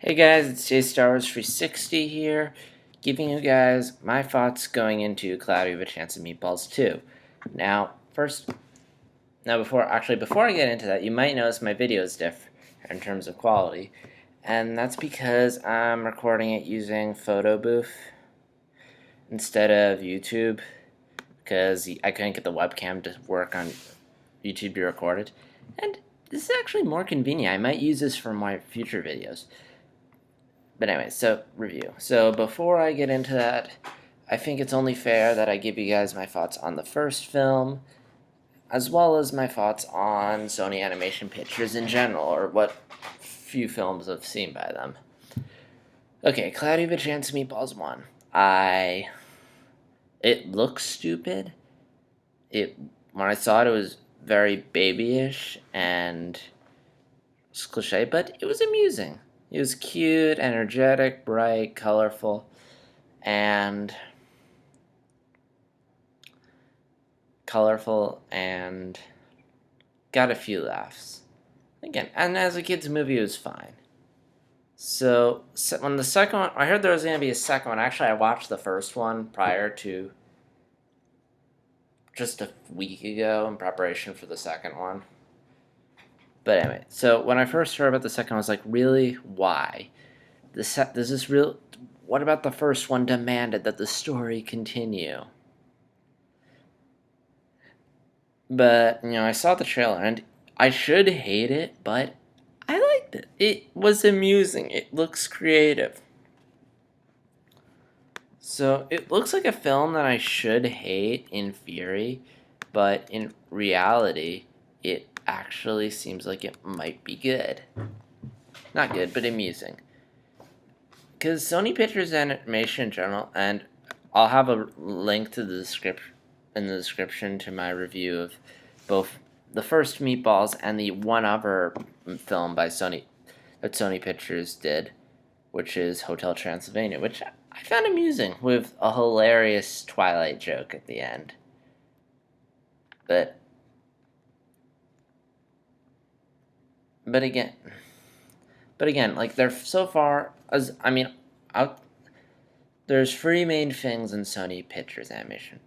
Hey guys, it's JStarWars360 here, giving you guys my thoughts going into Cloudy with a Chance of Meatballs 2. Before I get into that, you might notice my videos differ in terms of quality, and that's because I'm recording it using Photo Booth instead of YouTube, because I couldn't get the webcam to work on YouTube to be recorded, and this is actually more convenient. I might use this for my future videos. But anyway, so review. So before I get into that, I think it's only fair that I give you guys my thoughts on the first film, as well as my thoughts on Sony Animation Pictures in general, or what few films I've seen by them. Okay, Cloudy with a Chance of Meatballs 1. It looks stupid. When I saw it, it was very babyish and it's cliche, but it was amusing. It was cute, energetic, bright, colorful, and got a few laughs. Again, and as a kid's movie, it was fine. So when the second one, I heard there was going to be a second one. Actually, I watched the first one prior to just a week ago in preparation for the second one. But anyway, so when I first heard about the second one, I was like, really? Why? What about the first one demanded that the story continue? But, I saw the trailer, and I should hate it, but I liked it. It was amusing. It looks creative. So, it looks like a film that I should hate in theory, but in reality, it actually seems like it might be good. Not good, but amusing. Because Sony Pictures Animation in general, and I'll have a link to the description to my review of both the first Meatballs and the one other film by Sony that Sony Pictures did, which is Hotel Transylvania, which I found amusing with a hilarious Twilight joke at the end. But again, like they're so far as there's three main things in Sony Pictures Animation.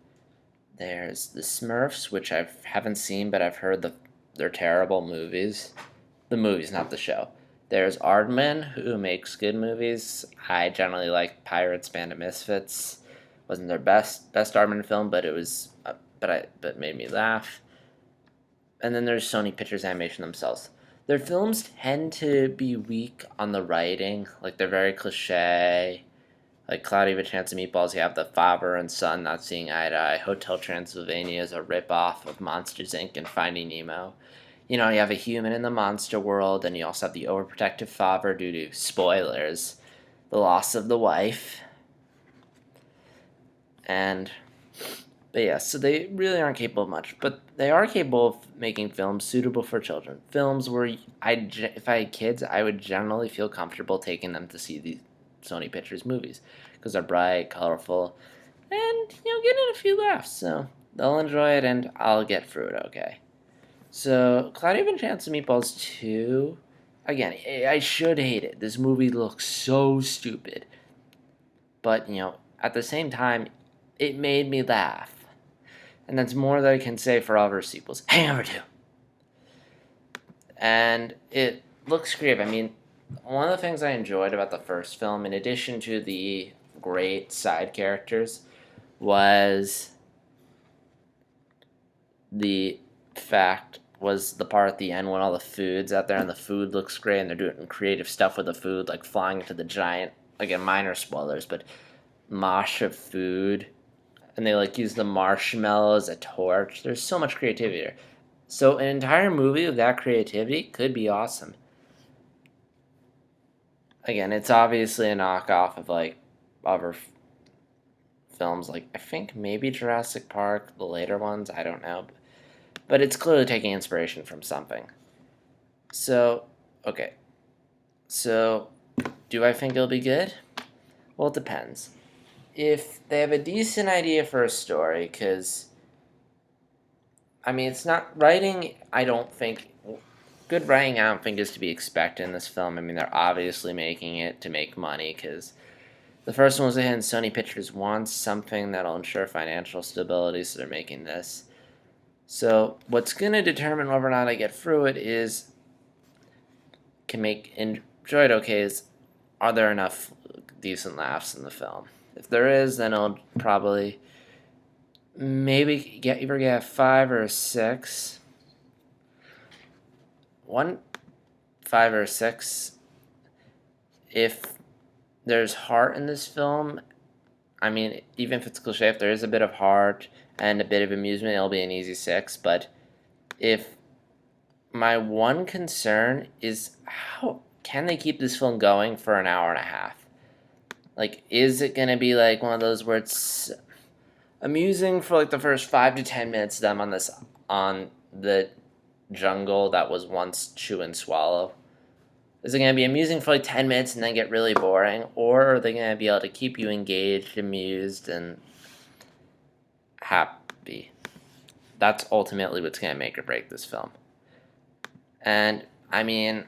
There's the Smurfs, which I haven't seen, but I've heard they're terrible movies. The movies, not the show. There's Aardman, who makes good movies. I generally like Pirates, Band of Misfits. Wasn't their best Aardman film, but it was, but made me laugh. And then there's Sony Pictures Animation themselves. Their films tend to be weak on the writing, like they're very cliche. Like Cloudy with a Chance of Meatballs, you have the father and son not seeing eye to eye. Hotel Transylvania is a ripoff of Monsters, Inc. and Finding Nemo. You have a human in the monster world, and you also have the overprotective father due to, spoilers, the loss of the wife. But yeah, so they really aren't capable of much. But they are capable of making films suitable for children. Films where, if I had kids, I would generally feel comfortable taking them to see these Sony Pictures movies because they're bright, colorful, and getting a few laughs. So they'll enjoy it, and I'll get through it okay. So Cloudy with a Chance of Meatballs 2, again, I should hate it. This movie looks so stupid, but at the same time, it made me laugh, and that's more than I can say for all of our sequels. Hangover 2, and it looks creative. One of the things I enjoyed about the first film, in addition to the great side characters, was the part at the end when all the food's out there and the food looks great and they're doing creative stuff with the food, like flying into the giant, again, minor spoilers, but mosh of food, and they use the marshmallow as a torch. There's so much creativity here. So an entire movie with that creativity could be awesome. Again, it's obviously a knockoff of other films, I think maybe Jurassic Park, the later ones, I don't know, but it's clearly taking inspiration from something. So, okay. So, do I think it'll be good? Well, it depends. If they have a decent idea for a story, because it's not writing, I don't think good writing, I don't think, is to be expected in this film. I mean, they're obviously making it to make money because the first one was a hit, and Sony Pictures wants something that'll ensure financial stability, so they're making this. So what's going to determine whether or not I get through it is enjoy it okay is, are there enough decent laughs in the film? If there is, then I'll probably maybe either get a 5 or a 6. 5 or 6. If there's heart in this film, I mean, even if it's cliche, if there is a bit of heart and a bit of amusement, it'll be an easy 6. But if my one concern is, how can they keep this film going for an hour and a half? Like, is it gonna be like one of those where it's amusing for like the first 5 to 10 minutes of them on the jungle that was once chew and swallow? Is it going to be amusing for like 10 minutes and then get really boring? Or are they going to be able to keep you engaged, amused, and happy? That's ultimately what's going to make or break this film. And, I mean,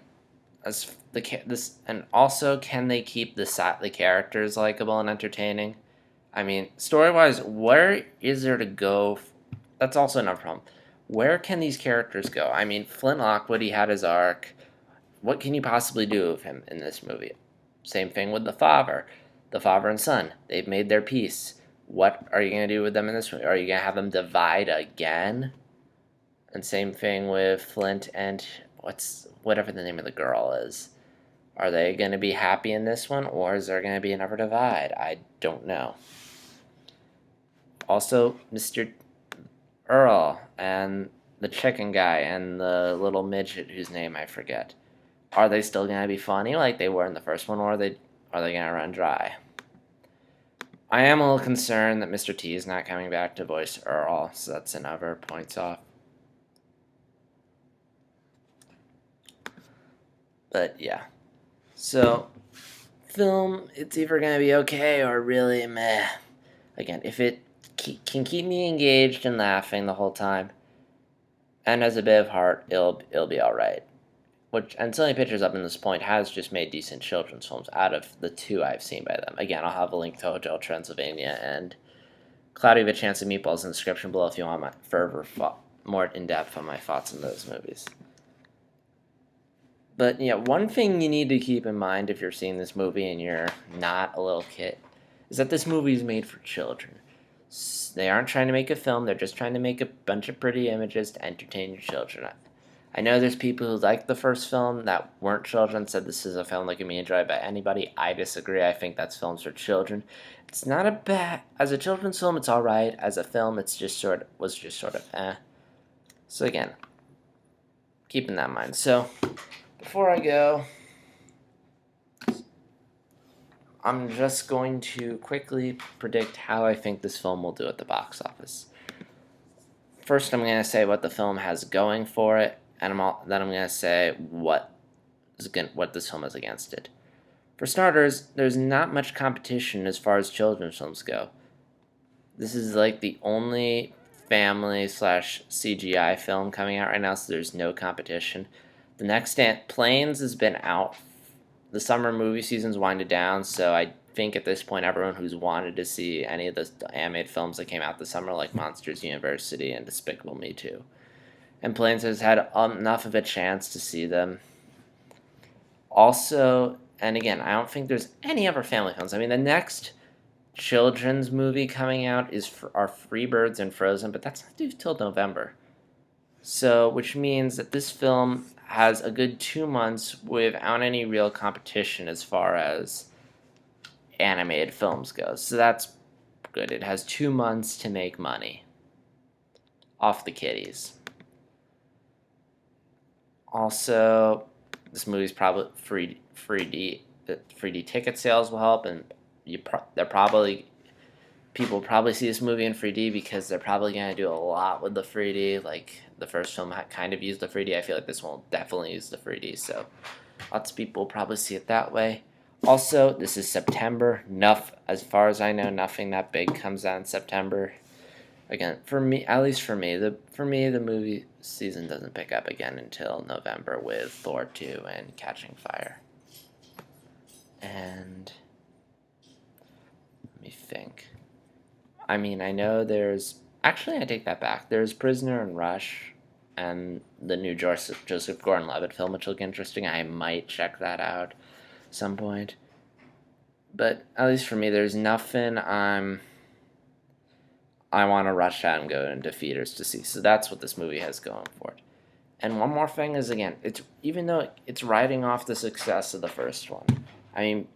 and also, can they keep the characters likable and entertaining? I mean, story-wise, where is there to go? That's also another problem. Where can these characters go? I mean, Flint Lockwood, he had his arc. What can you possibly do with him in this movie? Same thing with the father and son. They've made their peace. What are you going to do with them in this movie? Are you going to have them divide again? And same thing with Flint and whatever the name of the girl is. Are they going to be happy in this one, or is there going to be another divide? I don't know. Also, Mr. Earl and the chicken guy and the little midget whose name I forget. Are they still going to be funny like they were in the first one, or are they going to run dry? I am a little concerned that Mr. T is not coming back to voice Earl, so that's another points off. But yeah. So, film, it's either going to be okay or really meh. Again, if it can keep me engaged and laughing the whole time, and has a bit of heart, it'll be alright. And Sony Pictures up in this point has just made decent children's films out of the 2 I've seen by them. Again, I'll have a link to Hotel Transylvania and Cloudy with a Chance of Meatballs in the description below if you want more in-depth on my thoughts on those movies. But yeah, one thing you need to keep in mind if you're seeing this movie and you're not a little kid is that this movie is made for children. They aren't trying to make a film, they're just trying to make a bunch of pretty images to entertain your children. I know there's people who liked the first film that weren't children, said this is a film that can be enjoyed by anybody. I disagree. I think that's films for children. It's not a bad... As a children's film, it's alright. As a film, was just sort of eh. So again, keeping that in mind. So, before I go, I'm just going to quickly predict how I think this film will do at the box office. First, I'm going to say what the film has going for it. And then I'm going to say what this film is against it. For starters, there's not much competition as far as children's films go. This is like the only family/CGI film coming out right now, so there's no competition. The next Planes has been out. The summer movie season's winded down, so I think at this point everyone who's wanted to see any of the animated films that came out this summer, like Monsters University and Despicable Me 2. And Planes has had enough of a chance to see them. Also, and again, I don't think there's any other family films. I mean, the next children's movie coming out are Freebirds and Frozen, but that's not due till November. So, which means that this film has a good 2 months without any real competition as far as animated films go. So that's good. It has 2 months to make money off the kiddies. Also, this movie's probably 3D. The 3D ticket sales will help, and people probably see this movie in 3D because they're probably going to do a lot with the 3D. Like the first film kind of used the 3D. I feel like this one will definitely use the 3D. So lots of people will probably see it that way. Also, this is September. As far as I know, nothing that big comes out in September. Again, for me, at least for me, the movie season doesn't pick up again until November with Thor 2 and Catching Fire. And let me think. I mean, I know there's actually I take that back. There's Prisoner and Rush and the new Joseph Gordon-Levitt film, which look interesting. I might check that out some point. But at least for me, there's nothing I want to rush out and go into theaters to see. So that's what this movie has going for it. And one more thing is, again, it's even though it's riding off the success of the first one. I mean,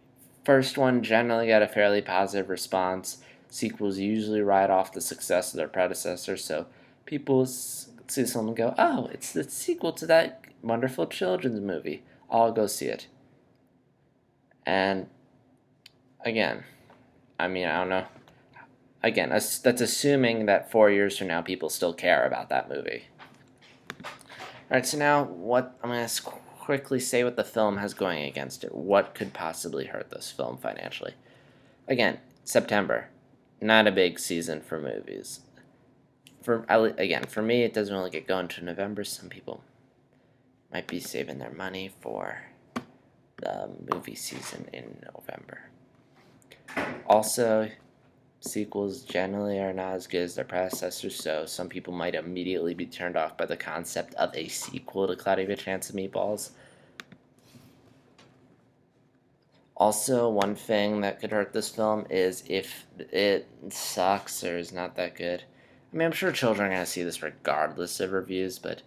first one generally got a fairly positive response. Sequels usually ride off the success of their predecessors. So people see someone go, "Oh, it's the sequel to that wonderful children's movie. I'll go see it." And again, I mean, I don't know. Again, that's assuming that 4 years from now people still care about that movie. Alright, so now what I'm going to quickly say what the film has going against it. What could possibly hurt this film financially? Again, September. Not a big season for movies. For me, it doesn't really get going to November. Some people might be saving their money for the movie season in November. Also, sequels generally are not as good as their predecessors, so some people might immediately be turned off by the concept of a sequel to Cloudy with a Chance of Meatballs. Also, one thing that could hurt this film is if it sucks or is not that good. I mean, I'm sure children are going to see this regardless of reviews, but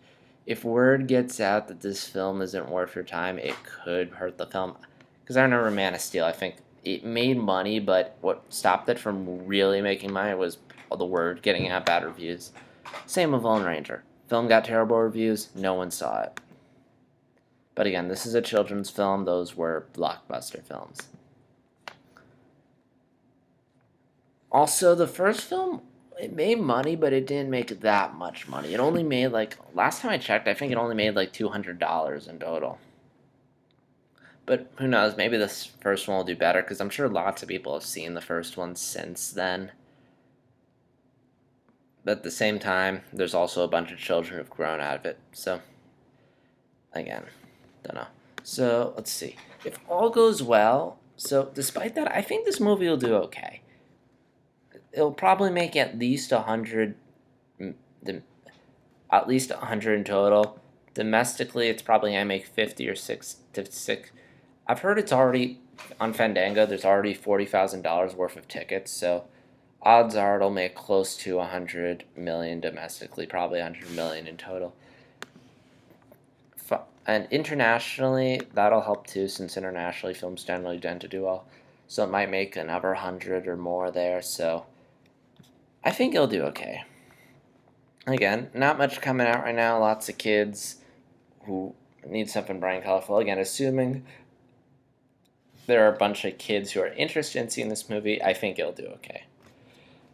if word gets out that this film isn't worth your time, it could hurt the film. Because I remember Man of Steel, I think it made money, but what stopped it from really making money was the word getting out, bad reviews. Same with Lone Ranger. Film got terrible reviews, no one saw it. But again, this is a children's film. Those were blockbuster films. Also, the first film, it made money, but it didn't make that much money. It only made, last time I checked, I think it only made $200 in total. But who knows, maybe this first one will do better, because I'm sure lots of people have seen the first one since then. But at the same time, there's also a bunch of children who've grown out of it. So, again, don't know. So, let's see. If all goes well, so despite that, I think this movie will do okay. It'll probably make at least 100, at least 100 in total. Domestically, it's probably going to make 50 or 6. I've heard it's already, on Fandango, there's already $40,000 worth of tickets, so odds are it'll make close to 100 million domestically, probably 100 million in total. And internationally, that'll help too, since internationally films generally tend to do well. So it might make another 100 or more there, so I think it'll do okay. Again, not much coming out right now, lots of kids who need something bright and colorful. Again, assuming there are a bunch of kids who are interested in seeing this movie, I think it'll do okay.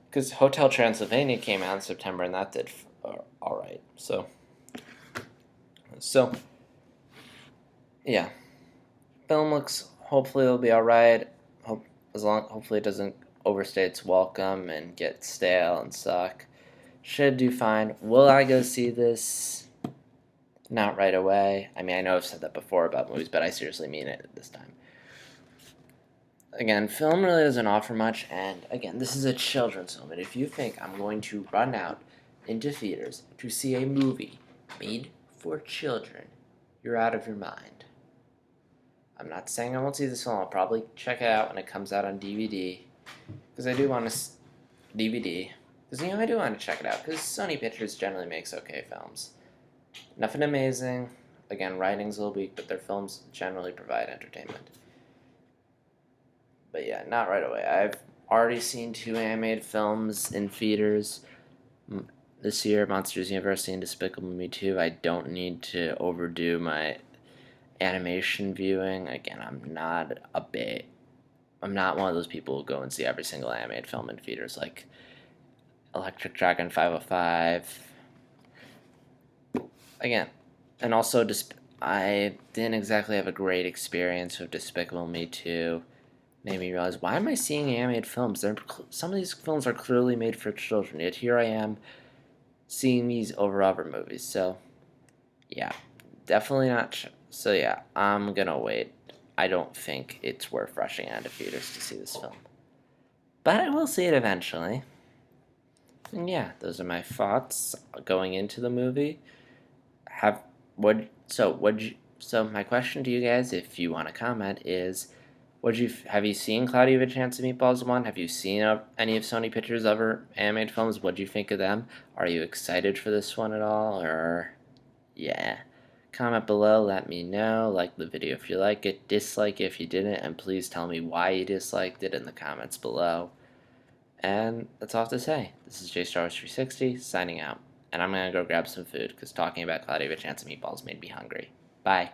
Because Hotel Transylvania came out in September, and that did alright. So, yeah. Film looks, hopefully it'll be alright. Hopefully it doesn't overstay its welcome and get stale and suck. Should do fine. Will I go see this? Not right away. I mean, I know I've said that before about movies, but I seriously mean it this time. Again, film really doesn't offer much, and again, this is a children's film, and if you think I'm going to run out into theaters to see a movie made for children, you're out of your mind. I'm not saying I won't see this film. I'll probably check it out when it comes out on DVD, because I do want to DVD. Because I do want to check it out. Because Sony Pictures generally makes okay films. Nothing amazing. Again, writing's a little weak, but their films generally provide entertainment. But yeah, not right away. I've already seen 2 animated films in theaters this year: Monsters University and Despicable Me 2. I don't need to overdo my animation viewing. Again, I'm not one of those people who go and see every single animated film in theaters, like Electric Dragon 505. Again, and also I didn't exactly have a great experience with Despicable Me 2. made me realize, why am I seeing animated films? Some of these films are clearly made for children, yet here I am seeing these over other movies. So yeah, definitely not. So yeah, I'm gonna wait. I don't think it's worth rushing out of theaters to see this film, but I will see it eventually. And yeah, those are my thoughts going into the movie. Have what? So what? So my question to you guys, if you want to comment, is, have you seen Cloudy with a Chance of Meatballs 1? Have you seen any of Sony Pictures' other animated films? What do you think of them? Are you excited for this one at all? Or, yeah. Comment below, let me know. Like the video if you like it, dislike it if you didn't, and please tell me why you disliked it in the comments below. And that's all I have to say. This is JStar360 signing out. And I'm gonna go grab some food because talking about Cloudy with a Chance of Meatballs made me hungry. Bye.